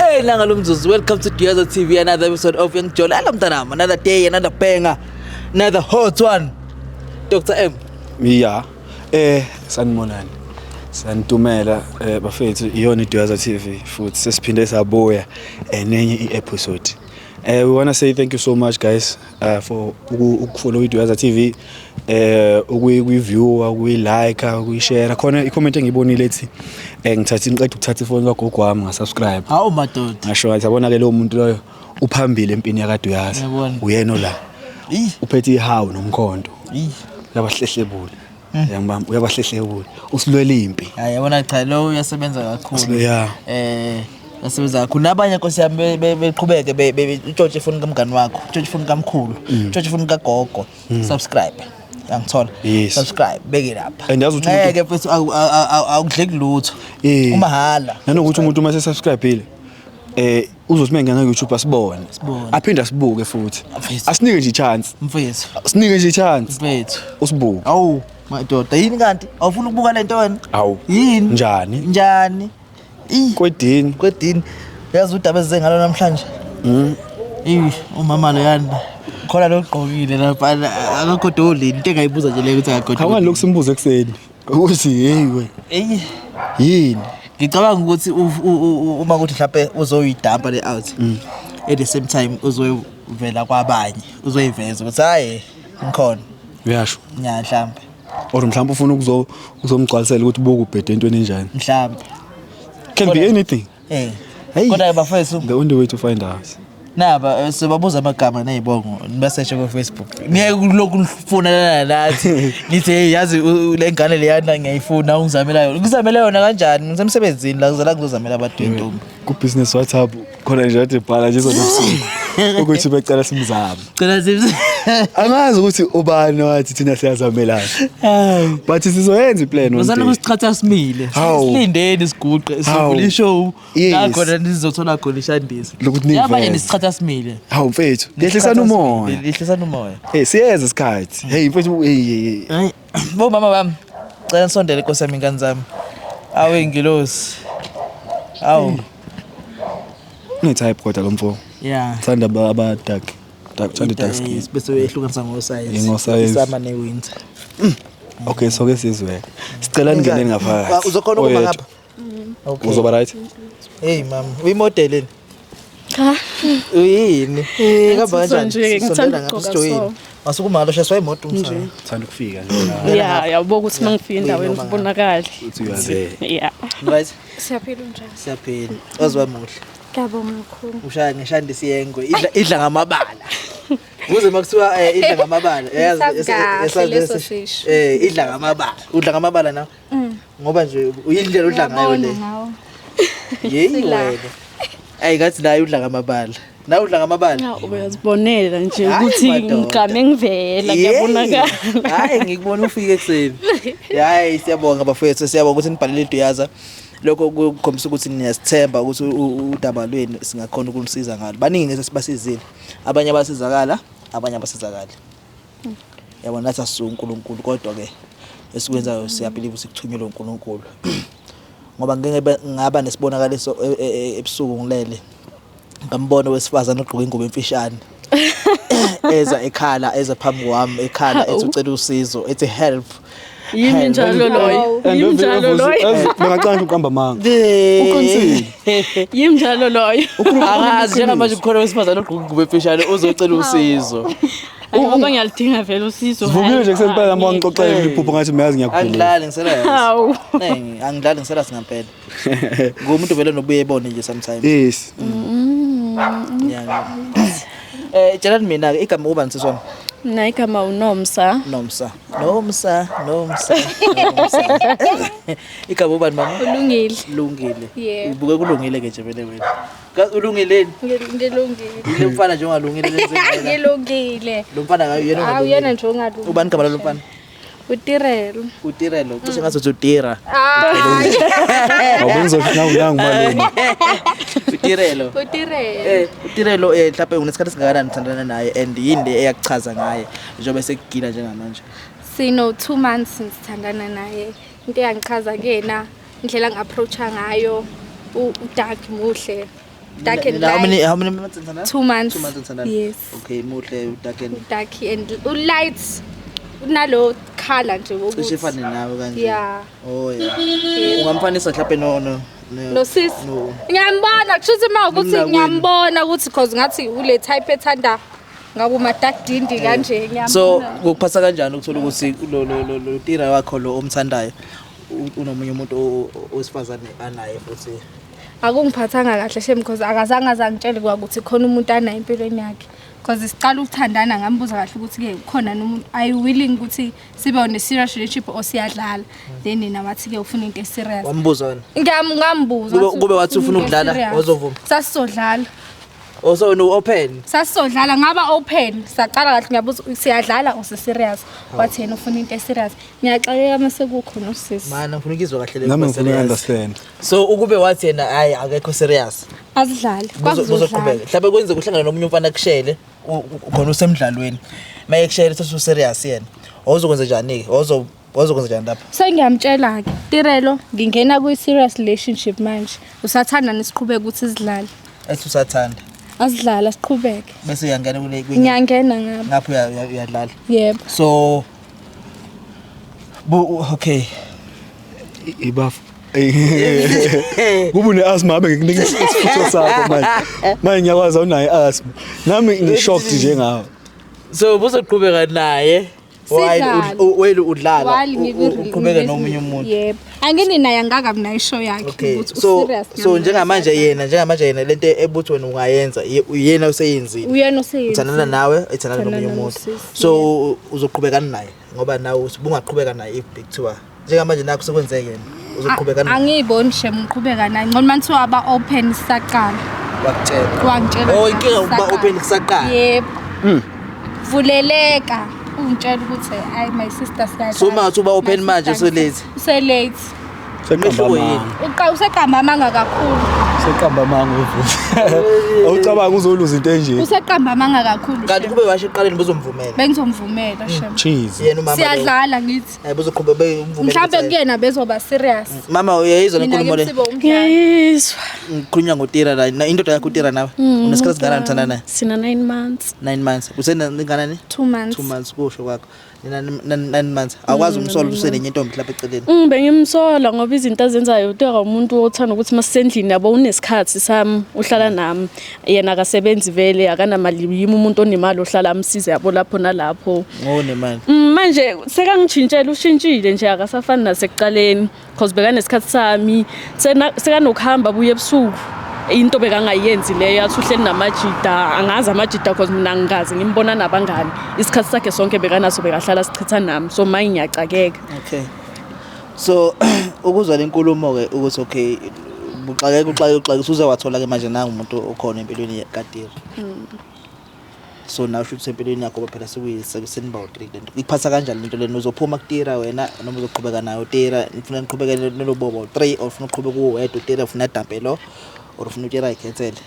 Hey, Nangalumzus, welcome to Diaza TV, another episode of Young Joel. Mtanam, another day, another banger, another hot one. Dr. M. Yeah. Sanibonani. Santumela bafethu iyona iDiaza TV futhi sesiphinde sabuya nenye i-episode. We want to say thank you so much guys for ukufollow iDiaza TV, ukuyiviewa, ukuyilike, ukuyishare. Khona i-comment engiyibonile ethi ngithatha ngiqeda ukuthatha ifoni kagogo wami ngasubscribe. Hawu madoda. Ngasho ngathi yabona ke lo muntu loyo uphambili empini yakaDiaza. Uyena la. Uphethe ihawu nomkhondo. Uyabahlehlebula. Yangibamba uyabahlehlebula. Usilwele impi. Hayi yabona cha lo uyasebenza kakhulu. Yeah. Yasebenza kakhulu. Nabanye Nkosi yami beqhubeke utshothe ifoni kamngani wakho, utshothe ifoni kamkhulu, utshothe ifoni kagogo. Subscribe. Angithola. Subscribe beke lapha. And yazi ukuthi ngeke mfethu awudleki lutho. Umahala. Nanokuthi umuntu uma se-subscribe ile uzothi mengena ku-YouTube asibone. Aphinde asibuke futhi. Asinike nje i-chance. Mfethu. Asinike nje i-chance. Mfethu. Usibuke. Awu madoda yini kanti awufuna ukubuka lento wena? Awu. Yini? Njani? Kwedini. Yazi udaba ezenze ngalo namhlanje. Umama lo yana khona lo gqokile lapha akagodoli into engayibuza nje le ukuthi akagodoli. Awani lokhu simbuze ekseni. Ukuthi hey we. Yini? Ngicabanga ukuthi uma kuthi mhlawumbe uzoyidampa le out. At the same time uzoyivela kwabanye. Uzoyiveza ukuthi hayi ngikhona. Uyasho. Nya mhlawumbe. Or mhlawumbe ufuna ukuzomgcwalisela ukuthi ubuke ubhede into enjani. Mhlawumbe. Can be anything. Hey. Kodwa bafethu the only way to find us. Naba sibabuza amagama nezibongo nibasearch ku Facebook. Ngeke kulokhu nifonana nathi. Nithi hey yazi le ngane leyana ngiyayifuna ungizamela yona. Ngizamela yona kanjani? Ngisemsebenzini la ngizamela abantu entombi. Ku business WhatsApp khona nje athi bhala nje zobusuku. Ukuthi becala simzame. Cela simzame. Angazi ukuthi ubani wathi thina siyazamelana. But sizoyenza iplan one. Uzana kusichatha simile. Silindeni siguqe sivula ishow. La khona nizothola khona ishandisi. Yabanye nisichatha simile. Hawu mfethu, lehlisana umoya. Lehlisana umoya. Siyeza isikhathi. Hey mfethu hey. Bo mama bami. Cela nisondele Nkosi yami ingane zami. Awe ngilosi. Awu. Unetype kodwa lo mfo. Yeah. Thanda dark skin. Bese uyehlukanisa ngosize. Isama newinter. Okay, so ke sizwe. Sicela ningene ngaphakathi. Uzokhona ukuma ngapha? Okay. Uzoba right? Hey mama, uyimodeleni? Cha. Uyini? Ngihamba kanjani? Ngithanda ukujoyina. Masukuma lo sheswa imoto umsana. Thanda ukufika nje. Yeah, yabo ukuthi mangifika endaweni kubonakala. Uthi uyaze. Yeah. Right? Siyaphila njani? Siyaphila. Wazwa muhle. Ngiyabonga kakhulu. Ushaya ngishanda isiyengwe idla ngamabala. Kuze makuthiwa idla ngamabala. Yazi idla ngamabala. Udla ngamabala na? Ngoba nje uyindlela udla ngayo le. Yini wena? Ayikathi nayo udla ngamabala. Na udla ngamabala? Na uyazibonela nje ukuthi ngigame ngivela ngiyabonakala. Hayi ngikubona ufike ekseni. Hayi siyabonga bafethu siyabonga ukuthi nibhalele iDiaza. Lokho kukhombisa ukuthi niyasithemba ukuthi udaba lweni singakhona ukulisiza ngalo. Baningi nesibasizile. Abanye basizakala, abanye abasizakala. Yabona nathi asisu uNkulunkulu kodwa ke esikwenzayo siyabelieve sikuthunyelwe uNkulunkulu. Ngoba ngaba nesibonakaliso ebusuku ngilele. Ngambona wesifazana ogqoke ingubo emfishane. Eza phambi kwami ekhala ethi ucela usizo, ethi help. Yimi njalo loyo. Bengacanga ukuhamba manga. Uqinisile. Yimi njalo loyo. Angazi njengamanje kukhona wesifazana ogqoke ingubo emfishane uzocela usizo. Ngoba ngiyalidinga vele usizo. Vukile nje kusempela uma ngixoxela iphupho ngathi uyazi ngiyakhuluma. Angidlali ngisela yazi. Hawu. Angidlali ngisela singampela. Ngumuntu vele nobuye ebone nje sometimes. Yes. Yeah. Tshela mina ke igama ubani siswami? Na igama uNomsa. Nomsa. Igama ubani mama? Ulungile. Ubuke kulungile ke nje vele wena. Ulungileni? Ngilungile. Ile mfana nje ongalungile lenzeni. Ngilungile. Lo mfana ngayo yena ongalungile. Awu yena nje ongalungile. Ubani igama lo mfana? Utirelo. Kusho ngathi utira. Awubenzofuna uyangimalini. Utirelo. Utirelo mhlawumbe unesikhathi singakanani uthandana naye and yini eyakuchaza ngaye njengoba sekugila njengamanje? Sino 2 months sithandana naye. Into yangichaza kena indlela ngiapproacha ngayo uDark muhle. dark and How light. many months nithandana? 2 months. 2 months nithandana. Yes. Okay, muhle dark and Dark and light. Unalo color nje wokuthi. cishe fane nawe kanje. Yeah. Oh yeah. Ungamfanisa mhlawumbe No sis. No. Ngiyambona kushuthi mawukuthi Nomnakwenu. ngiyambona ukuthi cause ngathi ule type ethanda ngaku ma dark dindi kanje ngiyambona. So ukuphatha kanjani ukuthola ukuthi lo tira wakho lo omthandayo unomunye umuntu osifazane anaye futhi Akungiphathanga kahle shem because akazange azangitshele ukuthi khona umuntu anayo empilweni yakhe. Because siqala ukuthandana ngambuza kahle ukuthi ke khona nomuntu are you willing ukuthi sibe on a serious relationship or siyadlala then nina wathi ke ufuna into serious. wambuza wena Ngambuza kube wathi ufuna ukudlala wazovuma sasizodlala also no open sasizodlala ngaba open saqala kahle ngiyabuza siyadlala or serious wathi yena ufuna into serious ngiyaxakeka mase kukhona usisi mana ngifuna ukizwa kahle nami ngifuna serious. understand So ukube wathi yena hayi akekho serious asidlale uzoqhubeka mhlawumbe kwenze kuhlangana nomunye umfana kushele khona usemdlalweni maye kushele sesu serious yena awuzokwenza njani ke awuzokwenza njani lapha sengiyamtshela ke Tirelo ngingena ku serious relationship manje usathanda nesiqhubeke ukuthi sidlale esusathanda asidlala siqhubeke bese uyangena kule ngiyangena ngapha ngapho uyadlala yebo so okay ibafu kuba ne-asthma abe ngikunika isifutho sakho manje ngiyakwazi awunayo i-asthma nami ngi-shocked njengawe so buzoqhubeka naye while udlala uqhubeka nomunye umuntu yebo angini naye angakabi nayo show yakhe okay ukuthi so userious njengamanje yena lento ebuthi wena ungayenza uyena useyenzile uyena useyenzile uthandana nawe ethandana nomunye umuntu so uzoqhubeka naye ngoba nawe ubungaqhubeka naye if big tour njengamanje nakho sekwenzeke yena uzoqhubeka naye angiyiboni shem uqhubeka naye ngona manje aba open isaqala wangitshela oh inkinga ukuba open kusaqala yebo vuleleka ungitshela ukuthi ay my sister siyadlala so manje uba open manje uselate umehluko yini useqamba amanga kakhulu seqamba amanga uvuthi awucabanga uzoluza into enje useqamba amanga kakhulu kanti kube washo eqaleni bezomvumela bengizomvumela shem cheese yena umama siyadlala ngithi bezoqhubeka bemvumela mhlawumbe kuyena bezoba serious mama uyayizwa lenkulumo le Ngiyizwa. ngikhulunywa ngotira la indoda yakho utira nawe unesikhathi singana nithanda naye Sina 9 months. 9 months useningana 2 months 2 months kusho kwakho nina 9 months awukwazi umsolo usenenye intombi lapha eceleni Bengimsola ngoba izinto azenzayo uteka umuntu othanda ukuthi masendlini yabo unesikhathi sami uhlala nami yena akasebenzi vele akanamali yimi umuntu onemali ohlala amsize yabo lapho nalapho ngonemali manje sekangitshintshela ushintshile nje akasafani nasekuqaleni because bekanesikhathi sami sekanokuhamba buye ebusuku into bekangayenzi leyo athi uhleli namajida angazi amajida because mina ngingazi ngimbona nabangani isikhathi sakhe sonke bekanaso bekahlala sichitha nami so manje ngiyacakeka okay so ukuzwa lenkulumo ke ukuthi okay uxakeka usuze wathola ke manje nanga umuntu okhona empilweni kaTira so nawe futhi empilweni yakho phela sekuyisenba u3 lento ikuphatha kanjani lento lena uzophuma kuTira wena noma uzoqhubeka nayo uTira ufuna niqhubeke nelobobo 3 or ufuna uqhubeka kuwedwa uTira ufuna dampelo or ufuna uTira ikhethele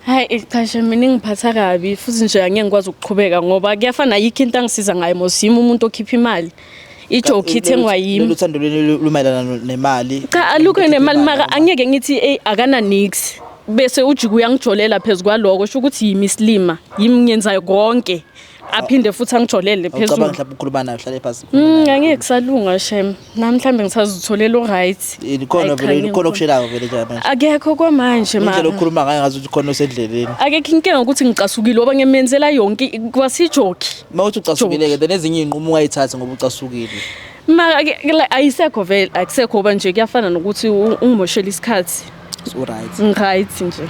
hayi cha mina ngiphatha kabi futhi nje angeke ngikwazi ukuqhubeka ngoba kuyafana yikho into angisiza ngayo mosimo umuntu okhipha imali ijoke ithengwa yimi uthando lumayelana nemali cha alukho nemali maka angeke ngithi akana nix bese ujike uyangijolela phezulu kwaloko sho ukuthi yimislima yimi ngenzayo konke aphinde futhi angijolele phezulu ucabanga mhlawumbe ukhuluma nayo uhlale phansi angeke kusalunga shem nami mhlambe ngisazitholela right ikhona vele ikhona okushelayo vele nje manje akekho kwamanje ma indlela okhuluma ngayo ngathi uthi khona osendleleni akekho inkinga ukuthi ngicasukile ngoba ngimenzela yonke kwasijoki mawuthi ucasukile ke then ezinye inqumo ungayithathi ngoba ucasukile ayisekho vele akusekho ba nje kuyafana nokuthi ungimoshela isikhathi right nje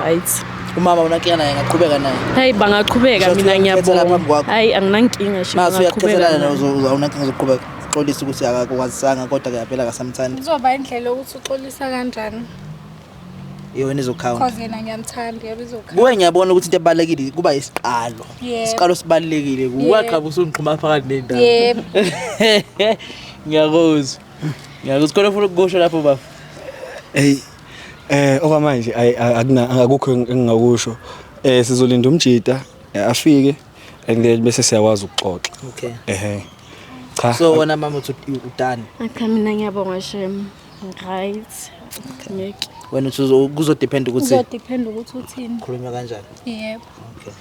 right umama unankinga naye ngaqhubeka naye hayi bangaqhubeka mina ngiyabona hayi anginankinga shi mase uyaqhubeka uzawunankinga zokuqhubeka xolisa ukuthi akakwazisanga kodwa kuyaphela kasamthandi kuzoba indlela ukuthi uxolisa kanjani yona izokhawunta because yena ngiyamthanda yabizokhawunta kuwe ngiyabona ukuthi into ebalekile kuba isiqalo sibalekile kuwaqhaba usungiqhuma phakathi nendawo yebo ngiyakuzwa khona ufuna ukusho lapho baba hey okwamanje akukho engingakusho sizolinda umjida afike and then bese siyakwazi ukuxoxa okay cha so wona mama uthi udani mina ngiyabonga shem right ngeke wena uthi kuzodepend ukuthi Kuzodepend ukuthi uthini. khulunywa kanjani. Yebo. Okay.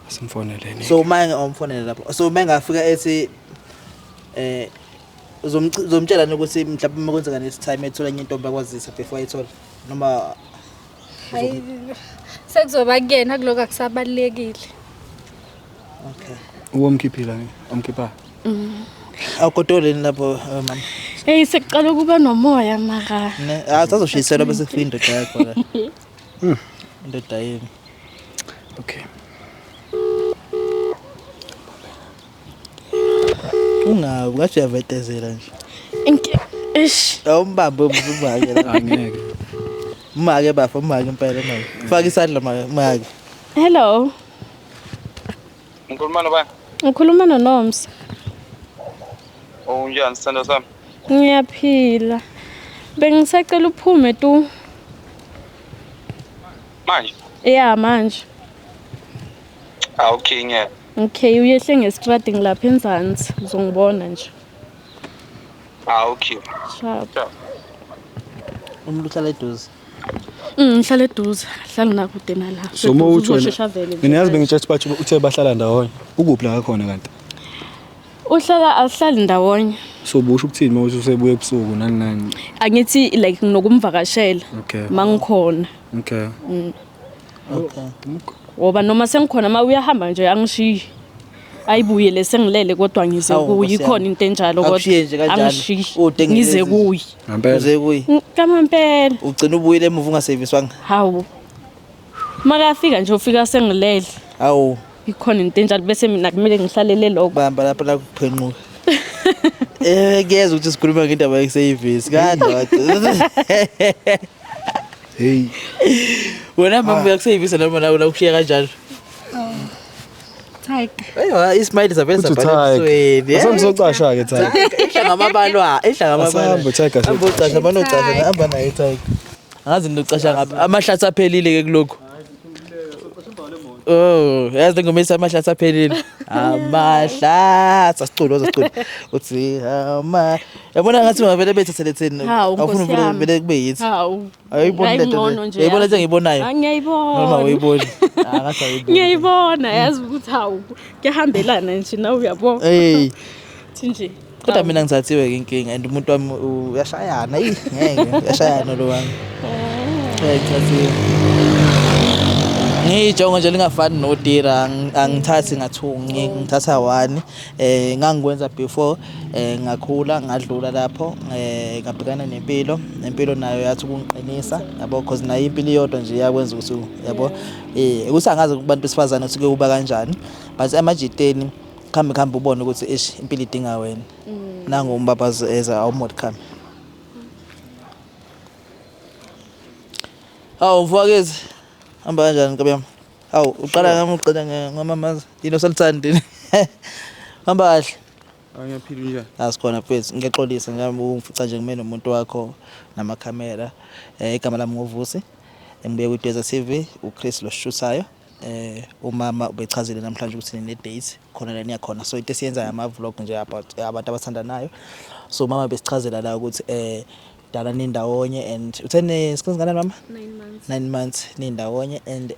Simfoneleni. So manje umfonele lapho. So mengafika ethi uzomtshela ukuthi mhlawumbe uma kwenzeka next time ethola enye intombi akwazisa before ayithola noma Hayi sekuzoba kuyena kuloko akusabalekile. okay. Uwomkhiphila ke, omkhipha. Awukodoleni lapho mama. Hey sekuqala kuba nomoya mara. Ne, asazoshiselwa bese kufika indoda yakho la. Indoda yini? Okay. Ungathi uyavetezela nje. Ish. Awumbambe umake la. Angeke. Umake bafa umake impela manje. Faka isandla make. Hello. Ngikhuluma noba? Ngikhuluma noNomsa. Unjani sithando sami? Ngiyaphila. Bengisacela uphume tu. Manje? Yeah manje. Okay ngeke. Okay uyehle ngestradi ngilapha enzansi uzongibona nje. Okay. Sharp. Umuntu uhlala eduze. Ngihlala eduze, hlala nakude nala. So mawuthi wena. Mina yazi bengitshethe bathi uthe bahlala ndawonye. Ukuphi la khona kanti? Uhlala ahlali ndawonye. So busho ukuthini mawuthi usebuye ebusuku nani? Angithi like nginokumvakashela. Okay. Mangikhona. Okay. Okay. Ngoba noma sengikhona ma uyahamba nje angishiyi. Ayibuyele sengilele kodwa ngize kuyi ikhona into enjalo kodwa angishiyi. Ngize kuyi. Ngempela. Uze kuyi. Kamampela. Ugcina ubuyile emuva ungaserviswanga. Hawu. Makafika nje ufika sengilele. Awu. Ikhona into enjalo bese mina kumele ngihlalele lokho. Bamba lapha la kuphenquka. Kuyeza ukuthi sikhuluma ngendaba yeservice kanjalo. Hey. Wena mama uyakuservice noma la ukushiya kanjalo. Tiger. Eyiwa ismile savela Tiger. Asamsocasha ke Tiger. Ehlanga amabalwa, ehlanga amabalwa. Asambo Tiger. Ambocasha abanocasha hamba naye Tiger. Angazi nocasha ngapha. Amahlathi aphelile ke kuloko. Oh, yazi ngomisa amahlathi aphelile. Amahlathi asicula. Uthi yabona ngathi ngavele bethe seletheni. Awufuna vele kube yithi. Hawu. Ayibona lento. Yayibona nje ngiyibonayo. Angiyayibona. Noma uyibona. Ngathi ayibona. Ngiyayibona yazi ukuthi hawu kuyahambelana nje na uyabona. Hey. Nje. Kodwa mina ngizathiwe inkinga and umuntu wami uyashayana ngeke uyashayana lo wami. Ngiyathiwe. Ngijonga nje lingafani nodira angithathi ngathungi ngithatha one ngangikwenza before ngakhula ngadlula lapho ngabhekana nempilo nayo yathi ukungiqinisa yabo because nayo impilo iyodwa nje yakwenza ukuthi yabo ukusangaze kubantu besifazane ukuthi kuba kanjani but amajiteni khamba ubone ukuthi impilo idinga wena nangu umbabazi eza awumodicam. Awu mfowethu hamba kanjani kabiyami? Awu uqala ngami uqeda ngamamaza yini salithandi hamba kahle. Angiyaphila njani? Asikhona mfethu ngiyexolisa ngami ungifica nje ngime nomuntu wakho namakhamera igama lami ngovusi ngibuye kwiDweza TV uChris lo shuthayo umama ubechazile namhlanje ukuthi ne date khona la niyakhona so into esiyenza ama vlog nje about abantu abathandanayo so mama besichazela la ukuthi dala nindawonye and uthene sikhangana mama 9 months nindawonye and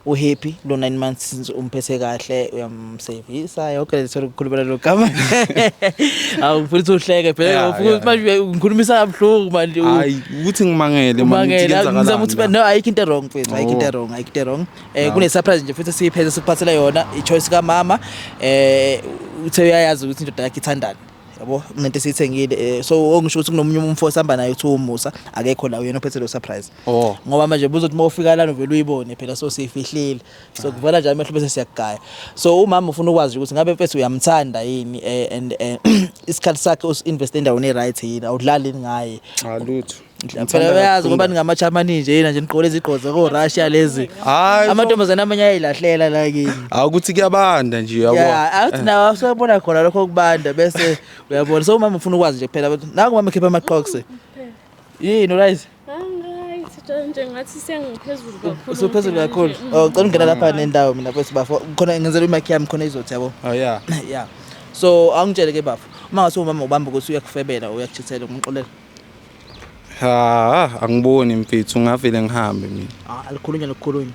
uhappy lo 9 months since umphethe kahle uyamsevisa yonke le story ukukhulumela lo gama awufuna uhleke phela ufuna manje ngikhulumisa kabuhlungu manje hayi ukuthi ngimangele manje ngizama ukuthi no ayikho into wrong mfethu ayikho into wrong kune surprise nje futhi siyiphethe sikuphathela yona I choice ka mama uthe uyayazi ukuthi indoda yakhe ithandana yabo ngento esithengile so ongisho ukuthi kunomunye umfo sihamba naye uthi umusa akekho la uyena ophethe lo surprise ngoba manje buzothi mawufika lana uvela uyibone phela so siyifihlile so kuvala nje amehlo bese siyagaya so umama ufuna ukwazi ukuthi ngabe mfethu uyamthanda yini and isikhathi sakhe usinvest endaweni right yini awudlali ngaye alutho phela uyazi ngoba ningamachamani nje yena nje niqole iziqoze ko Russia lezi amantombazana amanye ayilahlela la kini awukuthi kuyabanda nje yabo athi nawe usebona khona lokho kubanda bese uyabona so umama ufuna ukwazi nje kuphela naku mama ekhipha amaqoqse yini right nje ngathi sengiphezulu kakhulu usuphezulu kakhulu ucela ungena lapha nendawo mina bese bafo khona ngenzela imic yami khona izothi yabo yeah yeah so angitshele ke bafo uma ngase umama ubamba ukuthi uyakufebela uyakuchithela ngumxolela angiboni mfethu ngavele ngihambe mina. Alikhulunywa nokukhulunywa.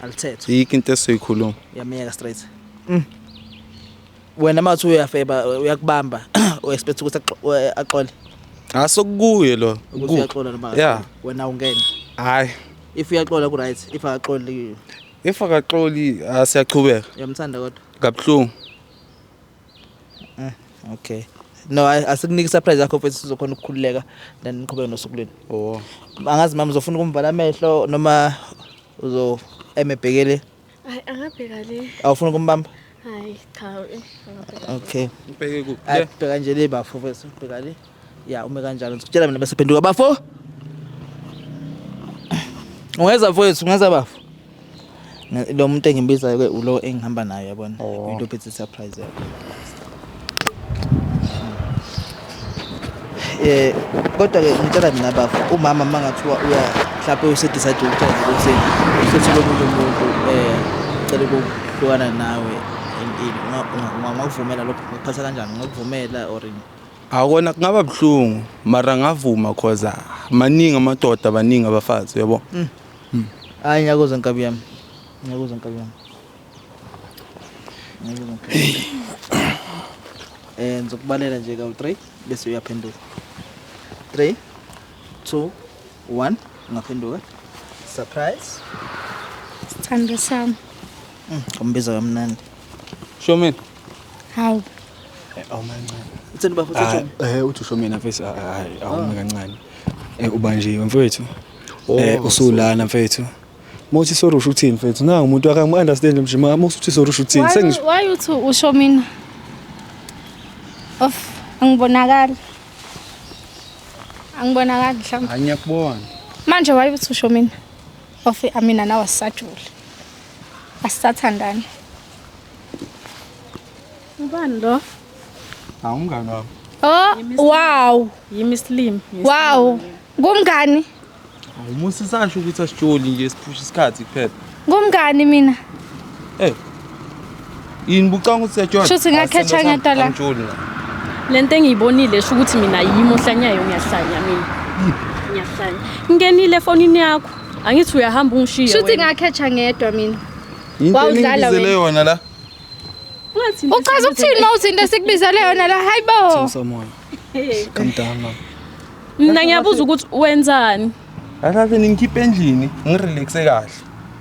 Alithethe. Yikho into esiyikhuluma. Yamiyeka straight. Wena mathi uyafeba uyakubamba expect ukuthi aqole. Asokuye lo. Ukuthi uyaxola noma. Yeah. Wena ungena. Hayi. If uyaxola ku right, if akaxoli If akaxoli asiyachubeka. uyamthanda kodwa. Kabhlungu. Okay. No, asikuniki surprise yakho mfethu sizokhona ukukhululeka then niqhubeke nosuku lweni. Oh. Angazi mama uzofuna ukumvala amehlo noma uzo emebhekele. Hayi angabheka le. Awufuna ukumbamba? Hayi cha angabheka. Okay. Ubheke kuphi? Bheka nje le bafo mfethu bheka le. Ya ume kanjalo ngitshela mina bese phenduka bafo. Ungeza mfethu ungeza bafo. Lo muntu engimbiza ke ulo engihamba nayo yabona. Into phethe surprise yakho. Kodwa ke ngitshela mina bafo umama mangathiwa uya mhlawumbe usedecide ukuthi usethule umuntu cela ukuhlukana nawe ungavumela lokho ngiphatha kanjani ngakuvumela or Akona kungaba bhlungu mara ngavuma cause maningi amadoda abaningi abafazi yabo. Hayi ngiyakuza nkabi yami. Ngiyakuza nkabi yami. Ngizokubalela nje ka3 bese uyaphenduka. 3 2 1 ungaphenduka. Surprise. Sithando sami. Umbiza kamnandi. Show me. Hawu. Awumancane. Utheni bafo uthini? Uthi usho mina mfethu hayi awume kancane. Ubanjiwe mfethu. Usulana mfethu. Mothi sorry usho uthini mfethu? Nanga umuntu akangi-understand mjima mothi sorry usho uthini? Sengisho. Why uthi usho mina? Of angibonakala. Angibonakala mhlawumbe. Ngiyakubona. Manje why uthi usho mina? Of amina nawe asajule. Asathandana. Ubani lo? Awungani wami. Oh, wow. Yimi Slim. Wow. Kumngani? Umusisasho ukuthi asitsholi nje siphusha isikhathi kuphela. Kumngani mina? Yini bucanga ukuthi siyajona? Shuthi ngakhetha ngedwa la. Angitsholi la. Lento engiyibonile sho ukuthi mina yimi ohlanyayo ngiyahlanya mina. Ngiyahlanya. Ngenile efonini yakho. Angithi uyahamba ungishiye wena. Shuthi ngakhetha ngedwa mina. Yini Wawudlala engizele yona la? Uchaza ukuthini mawuthi into sikubizele yona la? Hayibo. Someone. Come down mama. Mina ngiyabuza ukuthi wenzani? Akaze ningikhiphe endlini, ngirelaxe kahle.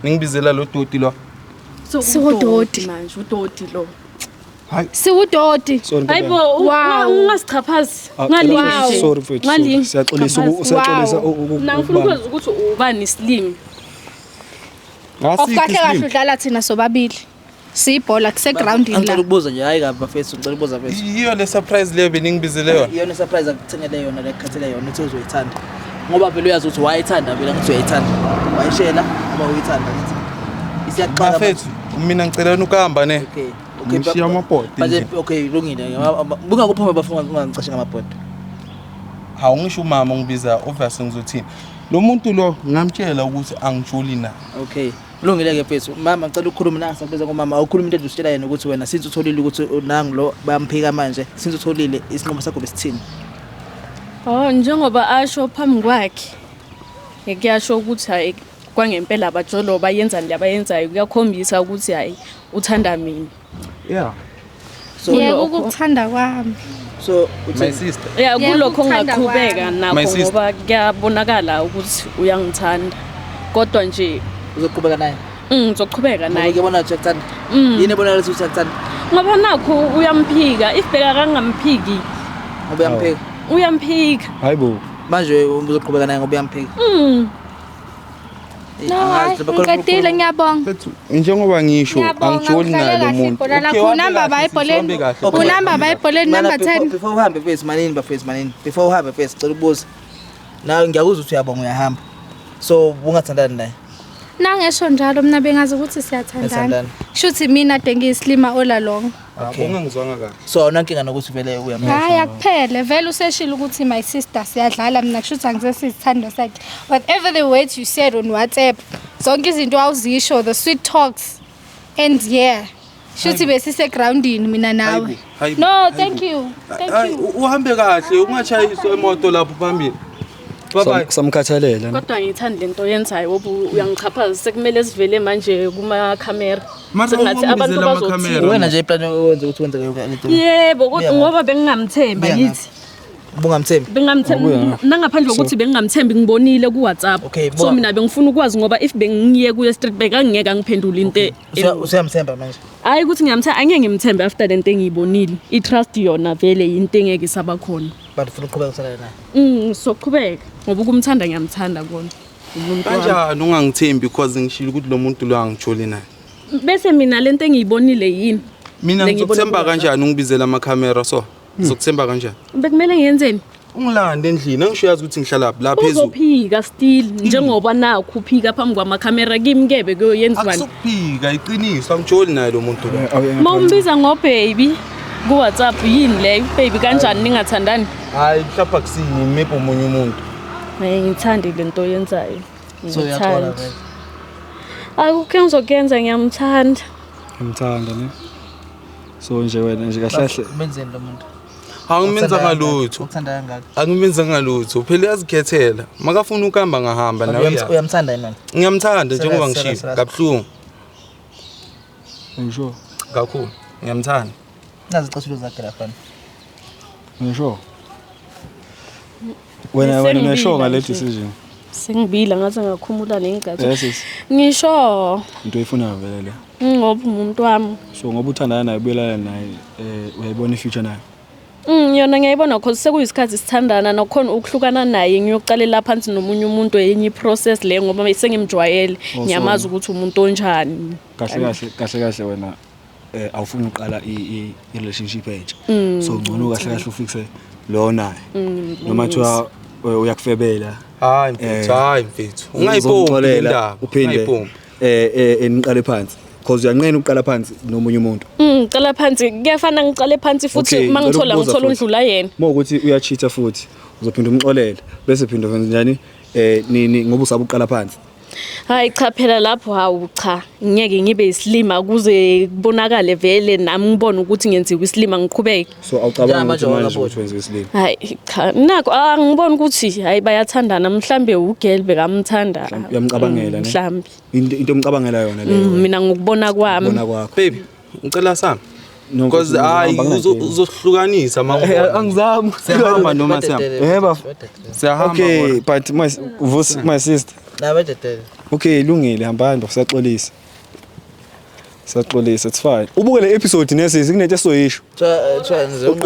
Ningibizela lo doti lo. Siwudoti manje, udoti lo. Hayi. Siwudoti. Hayibo, Wow. ungasichaphazi. Ngalinje. Sorry mfethu. Ngalinje. Siyaxolisa Nangifuna ukwazi ukuthi ubani Slim. Kahle kahle udlala thina sobabili. Siyibhola kusegroundini Ngicela la. ukubuza nje hayi kabi bafethu ngicela ukubuza bafethu. Iyo le surprise le beningibizele yona. Iyona surprise akuthengele yona lekhathele yona uthi uzoyithanda. Ngoba vele uyazi ukuthi wayithanda vele ngithi uyayithanda. Wayishela uma uyithanda ngithi. Isiyaqala Bafethu, mina ngicela ukuhamba ne. Okay. Ngishiya amabhodi. Manje okay kulungile. Buka kuphuma bafuna ungangicishe ngamabhodi. Hawu ngisho umama ngibiza obviously ngizothini. Lo muntu lo ngamtshela ukuthi angijoli na. Okay. Kulungile ke mfethu. Mama ngicela ukukhuluma nawe sakubiza ngomama awukhuluma into edusitshela yena ukuthi wena since utholile ukuthi nangu lo bayamphika manje since utholile isinqumo sakho besithini. Oh, njengoba asho phambi kwakhe. Ngiyasho ukuthi hayi kwangempela abajolo bayenzani labayenzayo kuyakhombisa ukuthi hayi uthanda mina. Yeah. So Yebo ukuthanda kwami. so My sister. Yeah, kulokho ukuthanda ngaqhubeka kwami. nakho My sister. ngoba kuyabonakala ukuthi uyangithanda. Kodwa nje uzoqhubeka naye. Ngizoqhubeka naye. Ngiyabona ukuthi uyakuthanda. Yini ebonakala ukuthi uyakuthanda? Ngoba nakho uyamphika, if beka kangamphiki, Ngoba uyampheka. uyamphika. Hayibo. Manje uzoqhubeka naye ngoba uyampheka. No, ngikadile ngiyabonga. Bethu njengoba ngisho angijoli na lo muntu. Unamba bayibholeni. Unamba bayibholeni number 10. Before uhambe mfethu manini bafethu manini. Before uhambe mfethu cela ubuza. Nawe ngiyakuzwa ukuthi uyabonga uyahamba. So ungathandani naye. Nangesho njalo mina bengazi ukuthi siyathandana. Siyathandana. Shuthi mina dengiyislima all along. Okay. Ungangizwanga kahle. So awunankinga nokuthi vele uyampheka. Hayi akuphele vele useshila ukuthi my sister siyadlala mina kushuthi angizesi isithando sakhe. Whatever the words you said on WhatsApp, zonke izinto awuzisho, the sweet talks and yeah. Shuthi besise groundini mina nawe. No, thank you. Thank you. Uhambe kahle ungachayiswa imoto lapho phambili. bye bye. Samkhathalela. Kodwa ngithanda lento yenzayo ngoba uyangichaphaza sekumele sivele manje kuma camera. Sengathi abantu bazothi wena nje iplan owenza ukuthi wenze yonke lento. yebo kodwa ngoba bengingamthemba yithi. Bungamthembi. Bengingamthemba nangaphandle kokuthi bengingamthembi ngibonile ku WhatsApp. So mina bengifuna ukwazi ngoba if bengiye ku street bekangiyeka ngiphendula into. Usuyamthemba manje. Hayi ukuthi ngiyamthemba angeke ngimthembe after lento engiyibonile. I trust yona vele into engeke saba khona. But ufuna ukuqhubeka usala naye. Soqhubeka ngoba ukumthanda ngiyamthanda kona. Umuntu wami. Kanjani ungangithembi because ngishilo ukuthi lo muntu lo angijoli naye. Bese mina lento engiyibonile yini? Mina ngizokuthemba kanjani ungibizela ama camera so? Ngizokuthemba kanjani? Bekumele ngiyenzeni? Ungilande endlini angisho yazi ukuthi ngihlala la phezulu. Uzophika still njengoba nakho uphika phambi kwama camera kimi kebe kuyoyenzwani. Akusokuphika iqiniso angijoli naye lo muntu lo. Mawumbiza ngo baby ku WhatsApp yini le baby kanjani ningathandani? Hayi mhlapha kusini maybe umunye umuntu. Ngithanda lento yenzayo. So uyaqola vele. Akukho engizokuyenza ngiyamthanda. Ngimthanda ne. So nje wena nje kahlahle. Benzeni lo muntu. Angimenza ngalutho. Uthanda kangaka? Angimenza ngalutho. Phela uyazikhethela. Makafuna ukuhamba ngahamba nawe. Uyamthanda yena. Ngiyamthanda njengoba ngishilo. Kabuhlungu. Ngisho. Kakhulu. Ngiyamthanda. Nazi ixesha zakhe lapha. Ngisho. Wena unasho ngale decision. Sengibila ngathi ngakhumula nengathi. Yes. Ngisho. Into efuna vele le. Ngoba umuntu wami. So ngoba uthandana naye ubuyelana naye uyayibona ifuture naye. Yona ngiyayibona because sekuyisikhathi sithandana nokhona ukuhlukana naye ngiyoqalela phansi nomunye umuntu enye process le ngoba sengimjwayele ngiyamazi ukuthi umuntu onjani. Kahle wena awufuni uqala i relationship entsha. So ngcono kahle ufixe lo naye. Noma thiwa uyakufebela. Hayi mfethu. Ungayibhombi indaba. Uphinde eniqale phansi. Because uyanqena uqala phansi nomunye umuntu. Qala phansi kuyafana ngiqale phansi futhi mangithola undlula yena. Mawukuthi uyacheata futhi uzophinda umxolela bese phinda wenza njani nini ngoba usaba uqala phansi. Hayi cha phela lapho hawu cha ngeke ngibe islima kuze kubonakale vele nami ngibone ukuthi ngenziwe islima ngiqhubeke. So awucabanga manje ukuthi wenziwe islima. Hayi cha nako angiboni ukuthi hayi bayathandana mhlambe ugirl bekamthanda. Uyamcabangela ne. Mhlambe. Into omcabangela yona leyo. Mina ngokubona kwami. Ubona kwakho. Baby, ngicela sami. Because hayi uzohlukanisa angizami. Siyahamba noma siyahamba. Yebo. Siyahamba. Okay, but my sister. La bededele. Okay, ilungile hambani siyaxolisa. Siyaxolisa, it's fine. Ubuke le episode nesisi kunento esoyisho.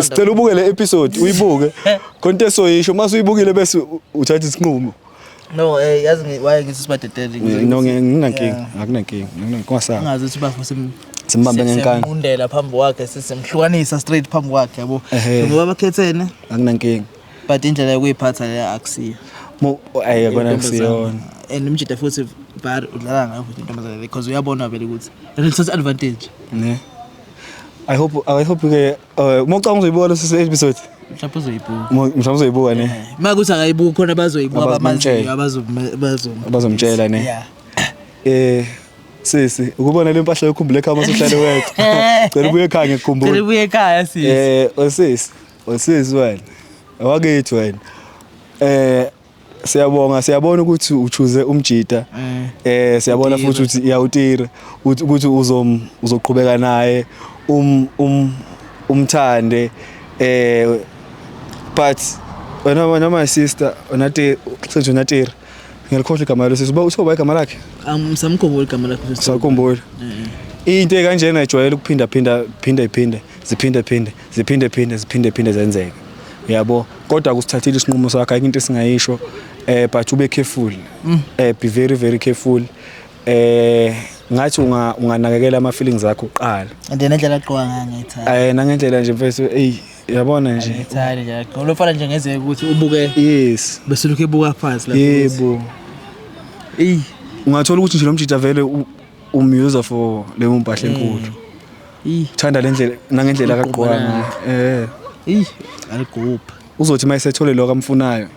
Sicela ubuke le episode uyibuke. Konke esoyisho mase uyibukile bese uthatha isinqumo. No, yazi why ngithi sibadedele. No nginankinga, akunankinga. Ngingasanga. Ngazi ukuthi bafuse simbambe ngenkani. Simundela phambi kwakhe sisemhlukanisa straight phambi kwakhe yabo. Ngoba bakhethene akunankinga. But indlela yokuyiphatha le akusiyo. Mo ayikona kusiyona. And umjida futhi bar udlala ngayo futhi intombazane because uyabona vele ukuthi it's advantage. Ne. I hope ke mocanga uzoyibuka lo sisi episode. Mhlawumbe uzoyibuka. Mhlawumbe uzoyibuka ne. Makuthi akayibuka khona bazoyibuka abamanzi abazomtshela ne. Sisi ukubona le mpahla yokhumbula ekhaya masuhlale wethu. Cela ubuye ekhaya ngikukhumbula. Cela ubuye ekhaya sisi. Osisi wena. Awakethi wena. Siyabona ukuthi uchoose umjida. Siyabona futhi ukuthi iyawutira ukuthi uzoqhubeka naye umthande but wena my sister onati senze unatira. Ngiyalikhohle igama lo sisi. Uba igama lakhe? Samkhumbula igama lakhe. Sakhumbula. Into kanjena ejwayele ukuphinda ziphinde zenzeke. Yabo kodwa kusithathile isinqumo sakhe ayikho into esingayisho but ube careful. Be very careful. Ngathi unganakekela ama feelings akho uqala. And then indlela aqoka ngayo ngiyithanda. Nangendlela nje mfethu yabona nje. Ngiyithanda nje. Ngolofana nje ngeze ukuthi ubuke. Yes. Bese lokho ebuka phansi lapho. Yebo. Ungathola ukuthi nje lo mjida vele umuser for le mpahla enkulu. Thanda lendlela nangendlela akaqoka ngayo. Aligupha. Uzothi mayisethole lokho amfunayo.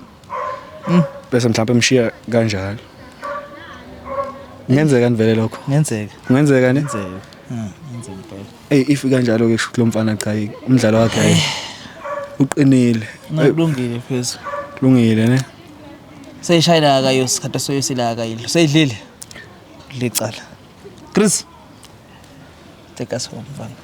Bese mhlawumbe emshiya kanjalo. Ngenzeka nivele lokho. Ngenzeka ne? Ngenzeka phela. If kanjalo ke lo mfana cha umdlalo wakhe uqinile. Kulungile phezulu. Kulungile ne? Seyishayela kayo isikhathi soyosila kayidlo. Seyidlile. Licala. Chris. Take us home, mfana.